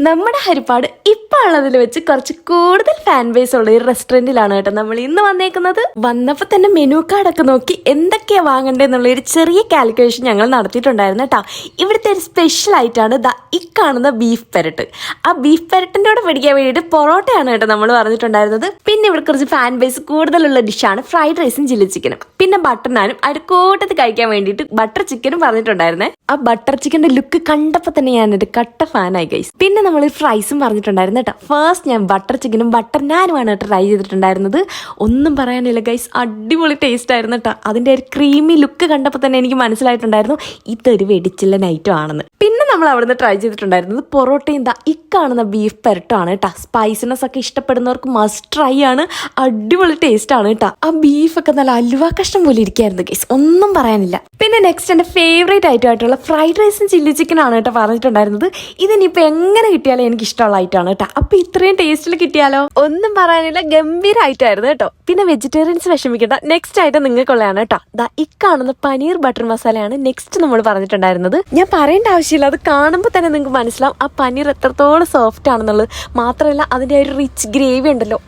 നമ്മുടെ ഹരിപ്പാട് ഇപ്പോൾ ഉള്ളതിൽ വെച്ച് കുറച്ച് കൂടുതൽ ഫാൻ ബേസ് ഉള്ള ഒരു റെസ്റ്റോറൻറ്റിലാണ് കേട്ടോ നമ്മൾ ഇന്ന് വന്നേക്കുന്നത്. വന്നപ്പോൾ തന്നെ മെനു കാർഡൊക്കെ നോക്കി എന്തൊക്കെയാ വാങ്ങണ്ടേന്നുള്ള ഒരു ചെറിയ കാൽക്കുലേഷൻ ഞങ്ങൾ നടത്തിയിട്ടുണ്ടായിരുന്നു കേട്ടോ. ഇവിടുത്തെ ഒരു സ്പെഷ്യൽ ആയിട്ടാണ് ഈ കാണുന്ന ബീഫ് പെരട്ട്. ആ ബീഫ് പെരട്ടിൻ്റെ കൂടെ പിടിക്കാൻ വേണ്ടിയിട്ട് പൊറോട്ടയാണ് കേട്ടോ നമ്മൾ പറഞ്ഞിട്ടുണ്ടായിരുന്നത്. പിന്നെ ഇവിടെ കുറച്ച് ഫാൻ ബേസ് കൂടുതലുള്ള ഡിഷാണ് ഫ്രൈഡ് റൈസും ചില്ലി ചിക്കനും. പിന്നെ ബട്ടർ നാനും അതിന്റെ കൂട്ടത്തിൽ കഴിക്കാൻ വേണ്ടിയിട്ട് ബട്ടർ ചിക്കനും പറഞ്ഞിട്ടുണ്ടായിരുന്നേ. ആ ബട്ടർ ചിക്കൻ്റെ ലുക്ക് കണ്ടപ്പോൾ തന്നെ ഞാനൊരു കട്ട ഫാനായി ഗൈസ്. പിന്നെ നമ്മൾ ഫ്രൈസും പറഞ്ഞിട്ടുണ്ടായിരുന്നു കേട്ടോ. ഫസ്റ്റ് ഞാൻ ബട്ടർ ചിക്കനും ബട്ടർ നാനുമാണ് ട്രൈ ചെയ്തിട്ടുണ്ടായിരുന്നത്. ഒന്നും പറയാനില്ല ഗൈസ്, അടിപൊളി ടേസ്റ്റ് ആയിരുന്നു കേട്ടോ. അതിൻ്റെ ഒരു ക്രീമി ലുക്ക് കണ്ടപ്പോൾ തന്നെ എനിക്ക് മനസ്സിലായിട്ടുണ്ടായിരുന്നു ഇതൊരു വെടിച്ചില്ല നൈറ്റും ആണെന്ന്. പിന്നെ നമ്മൾ അവിടുന്ന് ട്രൈ ചെയ്തിട്ടുണ്ടായിരുന്നത് പൊറോട്ടയും ഈ കാണുന്ന ബീഫ് പെരട്ടുമാണ് കേട്ടോ. സ്പൈസിനെസ് ഒക്കെ ഇഷ്ടപ്പെടുന്നവർക്ക് മസ്റ്റ് ട്രൈ ആണ്. അടിപൊളി ടേസ്റ്റ് ആണ് കേട്ടോ. ആ ബീഫൊക്കെ നല്ല അലുവ കഷ്ണം പോലെ ഇരിക്കായിരുന്നു ഗൈസ്, ഒന്നും പറയാനില്ല. പിന്നെ നെക്സ്റ്റ് എൻ്റെ ഫേവറേറ്റ് ഐറ്റം ആയിട്ടുള്ള ഫ്രൈഡ് റൈസും ചില്ലി ചിക്കനാണ് കേട്ടോ പറഞ്ഞിട്ടുണ്ടായിരുന്നത്. ഇതിനിപ്പോൾ എങ്ങനെ കിട്ടിയാലും എനിക്ക് ഇഷ്ടമുള്ള ഐറ്റമാണ് കേട്ടോ. അപ്പോൾ ഇത്രയും ടേസ്റ്റിൽ കിട്ടിയാലോ, ഒന്നും പറയാനില്ല, ഗംഭീര ഐറ്റമായിരുന്നു കേട്ടോ. പിന്നെ വെജിറ്റേറിയൻസ് വിഷമിക്കേണ്ട, നെക്സ്റ്റ് ഐറ്റം നിങ്ങൾക്കുള്ളതാണ് കേട്ടോ. ഈ കാണുന്ന പനീർ ബട്ടർ മസാലയാണ് നെക്സ്റ്റ് നമ്മൾ പറഞ്ഞിട്ടുണ്ടായിരുന്നത്. ഞാൻ പറയേണ്ട ആവശ്യമില്ല, അത് കാണുമ്പോൾ തന്നെ നിങ്ങൾക്ക് മനസ്സിലാവും ആ പനീർ എത്രത്തോളം സോഫ്റ്റ് ആണെന്നുള്ളത്. മാത്രമല്ല അതിൻ്റെ ഒരു റിച്ച് ഗ്രേവി ഉണ്ടല്ലോ,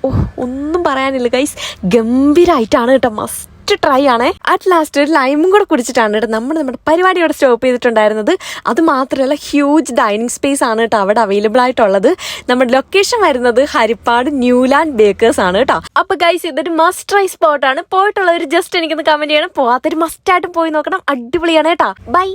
ഒന്നും പറയാനില്ല ഗൈസ്, ഗംഭീരമായിട്ടാണ് കേട്ടോ. മസ്റ്റ് ട്രൈ ആണേ. അറ്റ് ലാസ്റ്റ് ഒരു ലൈമും കൂടെ കുടിച്ചിട്ടാണ് കേട്ടോ നമ്മുടെ പരിപാടി അവിടെ സ്റ്റോപ്പ് ചെയ്തിട്ടുണ്ടായിരുന്നത്. അത് മാത്രമല്ല ഹ്യൂജ് ഡൈനിങ് സ്പേസ് ആണ് കേട്ടോ അവിടെ അവൈലബിൾ ആയിട്ടുള്ളത്. നമ്മുടെ ലൊക്കേഷൻ വരുന്നത് ഹരിപ്പാട് ന്യൂലാൻഡ് ബേക്കേഴ്സ് ആണ് കേട്ടോ. അപ്പൊ ഗൈസ് ഇതൊരു മസ്റ്റ് ട്രൈ സ്പോട്ടാണ്. പോയിട്ടുള്ളവർ ജസ്റ്റ് എനിക്കൊന്ന് കമന്റ് ചെയ്യണം. പോവാത്തൊരു മസ്റ്റ് ആയിട്ട് പോയി നോക്കണം, അടിപൊളിയാണ് കേട്ടോ. ബൈ.